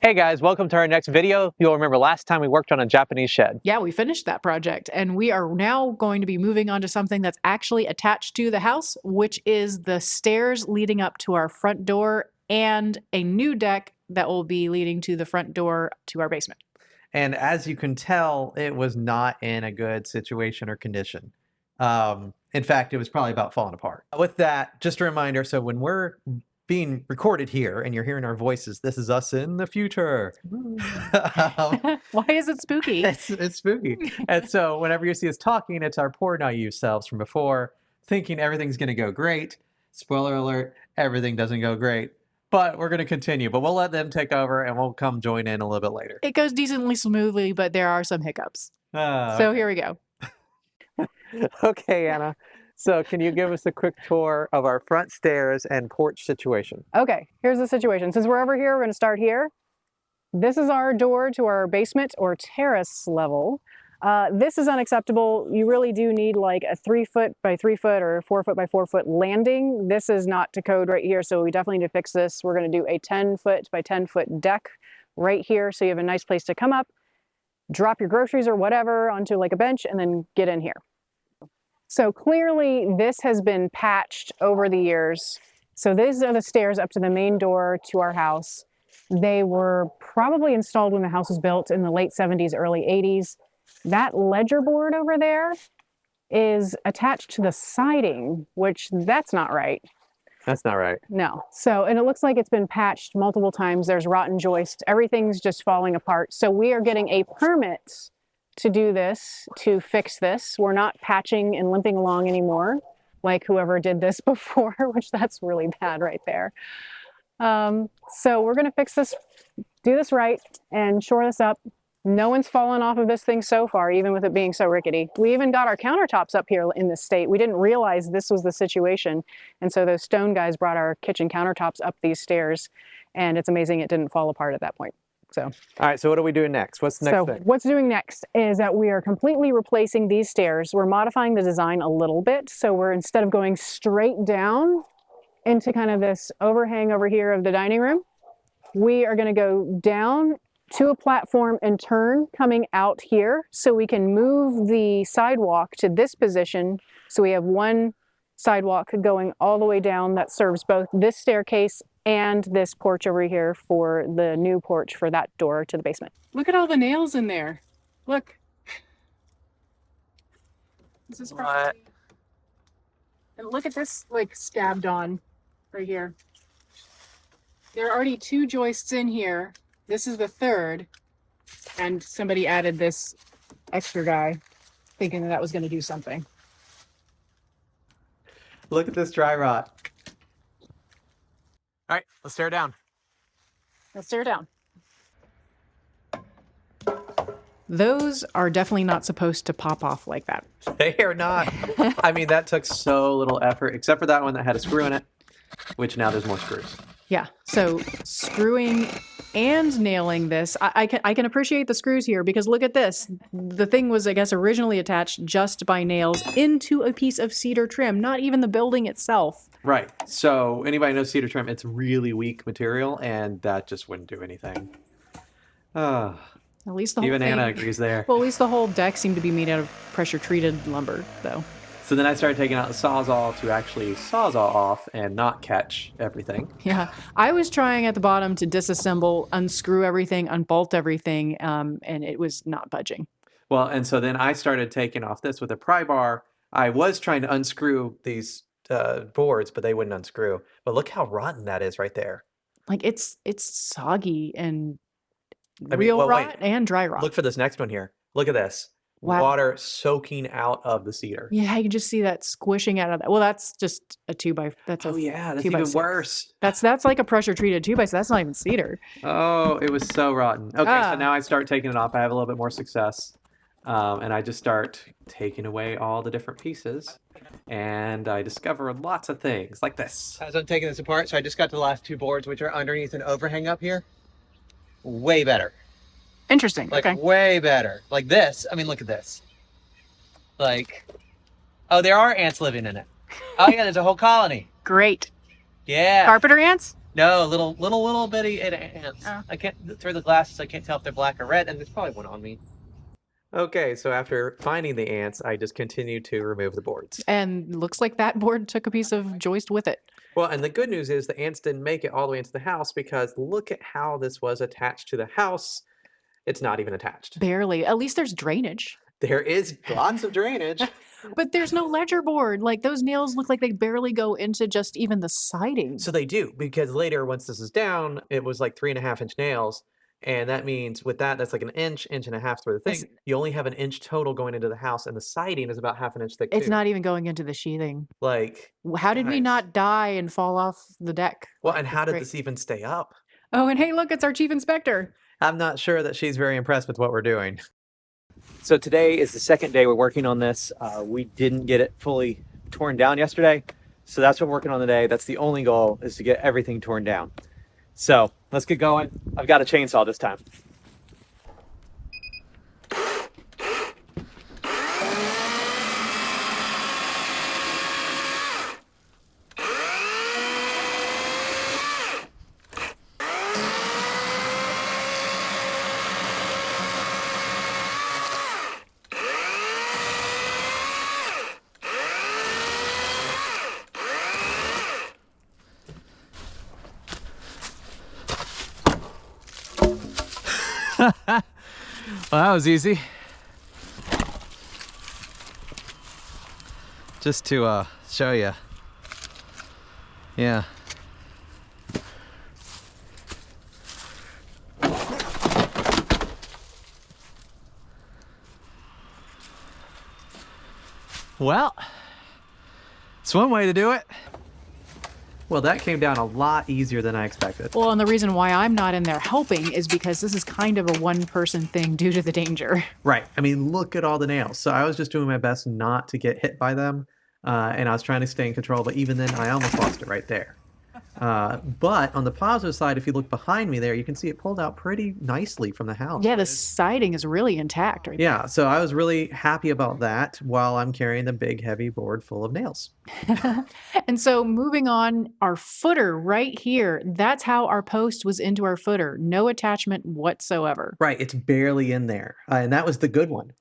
Hey guys, welcome to our next video. You'll remember last time we worked on a Japanese shed. Yeah, we finished that project and we are now going to be moving on to something that's actually attached to the house, which is the stairs leading up to our front door and a new deck that will be leading to the front door to our basement. And as you can tell, it was not in a good situation or condition. In fact, it was probably about falling apart. With that, just a reminder, so when we're being recorded here and you're hearing our voices, this is us in the future. Why is it spooky? It's spooky. And so whenever you see us talking, it's our poor naive selves from before, thinking everything's going to go great. Spoiler alert, everything doesn't go great. But we're going to continue. But we'll let them take over and we'll come join in a little bit later. It goes decently smoothly, but there are some hiccups. So Okay. here we go. Okay, Anna. So can you give us a quick tour of our front stairs and porch situation? Okay, here's the situation. Since we're over here, we're going to start here. This is our door to our basement or terrace level. This is unacceptable. You really do need like a 3 foot by 3 foot or 4 foot by 4 foot landing. This is not to code right here, so we definitely need to fix this. We're going to do a 10 foot by 10 foot deck right here, so you have a nice place to come up, drop your groceries or whatever onto like a bench, and then get in here. So clearly this has been patched over the years. So these are the stairs up to the main door to our house. They were probably installed when the house was built in the late 70s, early 80s. That ledger board over there is attached to the siding, which that's not right. That's not right. No. So, and it looks like it's been patched multiple times. There's rotten joists. Everything's just falling apart. So we are getting a permit to do this, to fix this. We're not patching and limping along anymore, like whoever did this before, which that's really bad right there. So we're gonna fix this, do this right, and shore this up. No one's fallen off of this thing so far, even with it being so rickety. We even got our countertops up here in this state. We didn't realize this was the situation. And so those stone guys brought our kitchen countertops up these stairs, and it's amazing it didn't fall apart at that point. So, all right, so what are we doing next? What's the next thing? What's doing next is that we are completely replacing these stairs. We're modifying the design a little bit. So we're, instead of going straight down into kind of this overhang over here of the dining room, we are going to go down to a platform and turn coming out here, so we can move the sidewalk to this position. So we have one sidewalk going all the way down that serves both this staircase and this porch over here for the new porch for that door to the basement. Look at all the nails in there. Look. This is probably... And look at this, like, stabbed on right here. There are already 2 joists in here. This is the third. And somebody added this extra guy thinking that that was going to do something. Look at this dry rot. All right, let's tear it down. Let's tear it down. Those are definitely not supposed to pop off like that. They are not. I mean, that took so little effort, except for that one that had a screw in it, which now there's more screws. Yeah, so screwing and nailing this, I can appreciate the screws here, because look at this. The thing was, I guess, originally attached just by nails into a piece of cedar trim, not even the building itself. Right. So anybody knows cedar trim, it's really weak material, and that just wouldn't do anything. At least the whole Even thing, Anna agrees there. Well, at least the whole deck seemed to be made out of pressure-treated lumber, though. So then I started taking out the Sawzall to actually Sawzall off and not catch everything. Yeah, I was trying at the bottom to disassemble, unscrew everything, unbolt everything, and it was not budging. Well, and so then I started taking off this with a pry bar. I was trying to unscrew these boards, but they wouldn't unscrew. But look how rotten that is right there. Like, it's soggy and real rot and dry rot. Look for this next one here. Look at this. Wow. Water soaking out of the cedar. Yeah, you can just see that squishing out of that. Well, that's just a 2x. That's oh yeah, that's even worse. That's like a pressure treated 2x. So that's not even cedar. Oh, it was so rotten. Okay, so now I start taking it off. I have a little bit more success, and I just start taking away all the different pieces, and I discover lots of things like this. As I'm taking this apart, so I just got the last 2 boards, which are underneath an overhang up here. Way better. Interesting. Like, okay. Way better. Like this. I mean, look at this. Like, oh, there are ants living in it. Oh yeah, there's a whole colony. Great. Yeah. Carpenter ants? No, little bitty ants. Oh. I can't through the glasses. I can't tell if they're black or red, and there's probably one on me. Okay, so after finding the ants, I just continued to remove the boards. And looks like that board took a piece of joist with it. Well, and the good news is the ants didn't make it all the way into the house because look at how this was attached to the house. It's not even attached. Barely. At least there's drainage. There is lots of drainage. But there's no ledger board. Like those nails look like they barely go into just even the siding. So they do, because later, once this is down, it was like 3.5-inch nails. And that means with that, that's like an inch and a half through the thing. It's- You only have an inch total going into the house, and the siding is about 1/2 inch thick It's too. not even going into the sheathing. Like, How did we guys. not die and fall off the deck? Well, Like, and it's how did great. this even stay up? Oh, and hey, look, it's our chief inspector. I'm not sure that she's very impressed with what we're doing. So today is the second day we're working on this. We didn't get it fully torn down yesterday. So that's what we're working on today. That's the only goal, is to get everything torn down. So let's get going. I've got a chainsaw this time. Well, that was easy. Just to show you. Yeah. Well, it's one way to do it. Well, that came down a lot easier than I expected. Well, and the reason why I'm not in there helping is because this is kind of a one-person thing due to the danger. Right. I mean, look at all the nails. So I was just doing my best not to get hit by them, and I was trying to stay in control, but even then, I almost lost it right there. But on the positive side, if you look behind me there, you can see it pulled out pretty nicely from the house. Yeah, the siding is really intact right Yeah, so I was really happy about that while I'm carrying the big heavy board full of nails. there. And so moving on, our footer right here, that's how our post was into our footer. No attachment whatsoever. Right, it's barely in there, and that was the good one.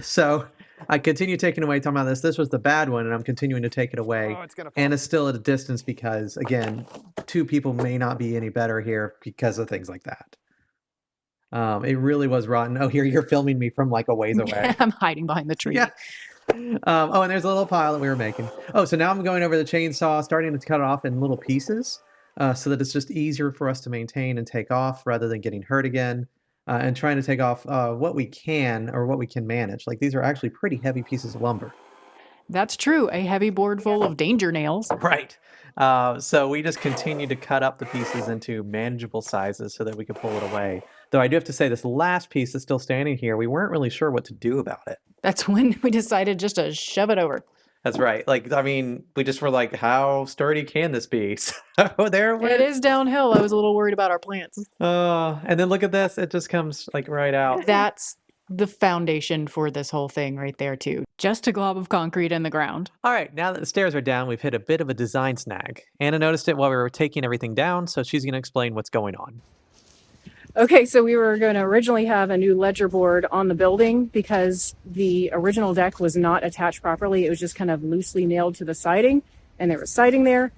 So I continue taking away, talking about this. This was the bad one, and I'm continuing to take it away. Oh, it's gonna And it's still at a distance because, again, two people may not be any better here because of things like that. It really was rotten. Oh, here you're filming me from like a ways away. I'm hiding behind the tree. Yeah. Oh, and there's a little pile that we were making. Oh, so now I'm going over the chainsaw, starting to cut it off in little pieces, so that it's just easier for us to maintain and take off rather than getting hurt again. And trying to take off what we can or what we can manage. Like these are actually pretty heavy pieces of lumber. That's true. A heavy board full of danger nails. Right. So we just continue to cut up the pieces into manageable sizes so that we can pull it away. Though I do have to say, this last piece that's still standing here, we weren't really sure what to do about it. That's when we decided just to shove it over. That's right. Like, I mean, we just were like, how sturdy can this be? So there It went. is downhill. I was a little worried about our plants. And then look at this. It just comes like right out. That's the foundation for this whole thing right there, too. Just a glob of concrete in the ground. All right, now that the stairs are down, we've hit a bit of a design snag. Anna noticed it while we were taking everything down, so she's going to explain what's going on. Okay, so we were going to originally have a new ledger board on the building because the original deck was not attached properly. It was just kind of loosely nailed to the siding, and there was siding there,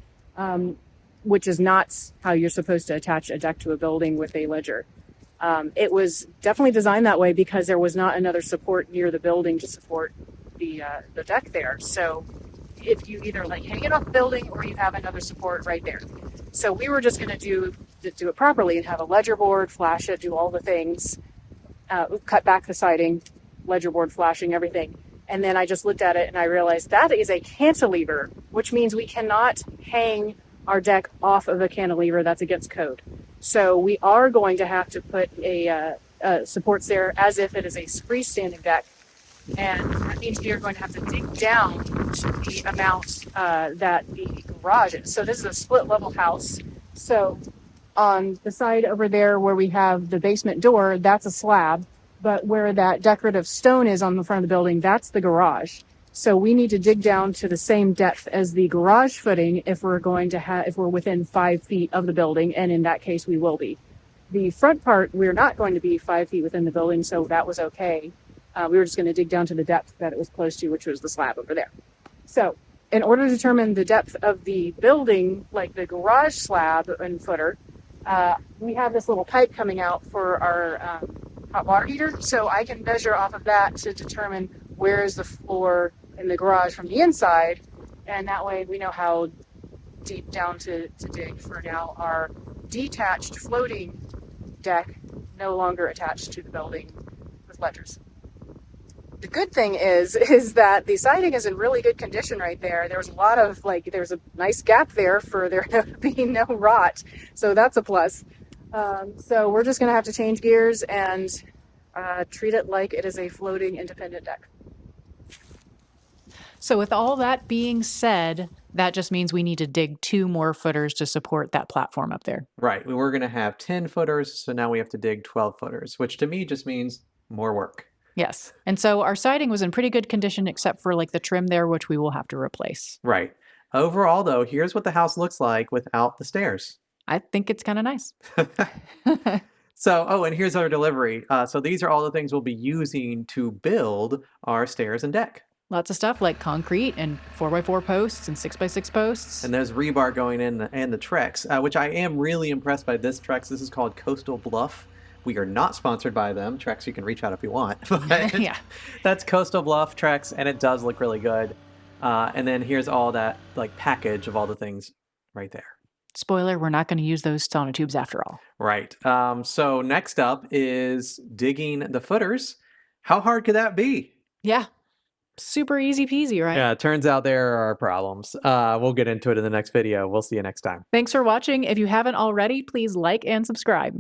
which is not how you're supposed to attach a deck to a building with a ledger. It was definitely designed that way because there was not another support near the building to support the deck there. So if you either like hang it off the building or you have another support right there. So we were just going to do it properly and have a ledger board, flash it, do all the things, cut back the siding, ledger board flashing, everything. And then I just looked at it and I realized that is a cantilever, which means we cannot hang our deck off of a cantilever. That's against code. So we are going to have to put a supports there as if it is a freestanding deck. And that means we are going to have to dig down to the amount that the garage is. So this is a split level house. So on the side over there where we have the basement door, that's a slab. But where that decorative stone is on the front of the building, that's the garage. So we need to dig down to the same depth as the garage footing if we're going to have, if we're within 5 feet of the building, and in that case we will be. The front part, we're not going to be 5 feet within the building, so that was okay. We were just going to dig down to the depth that it was close to, which was the slab over there. So in order to determine the depth of the building, like the garage slab and footer, we have this little pipe coming out for our hot water heater. So I can measure off of that to determine where is the floor in the garage from the inside. And that way we know how deep down to dig for now our detached floating deck, no longer attached to the building with ledgers. The good thing is that the siding is in really good condition right there. There was a lot of there's a nice gap there for there being no rot. So that's a plus. So we're just gonna have to change gears and treat it like it is a floating independent deck. So with all that being said, that just means we need to dig 2 more footers to support that platform up there. Right. We were going to have 10 footers, so now we have to dig 12 footers, which to me just means more work. Yes. And so our siding was in pretty good condition except for like the trim there, which we will have to replace. Right. Overall, though, here's what the house looks like without the stairs. I think it's kind of nice. So, oh, and here's our delivery. So these are all the things we'll be using to build our stairs and deck. Lots of stuff like concrete and 4x4 posts and 6x6 posts. And there's rebar going in and the Trex, which I am really impressed by this Trex. This is called Coastal Bluff. We are not sponsored by them. Trex, you can reach out if you want. But Yeah. That's Coastal Bluff Trex, and it does look really good. And then here's all that like package of all the things right there. Spoiler, we're not going to use those sonotubes after all. Right. So next up is digging the footers. How hard could that be? Yeah. Super easy peasy, right? Yeah, it turns out there are problems. We'll get into it in the next video. We'll see you next time. Thanks for watching. If you haven't already, please like and subscribe.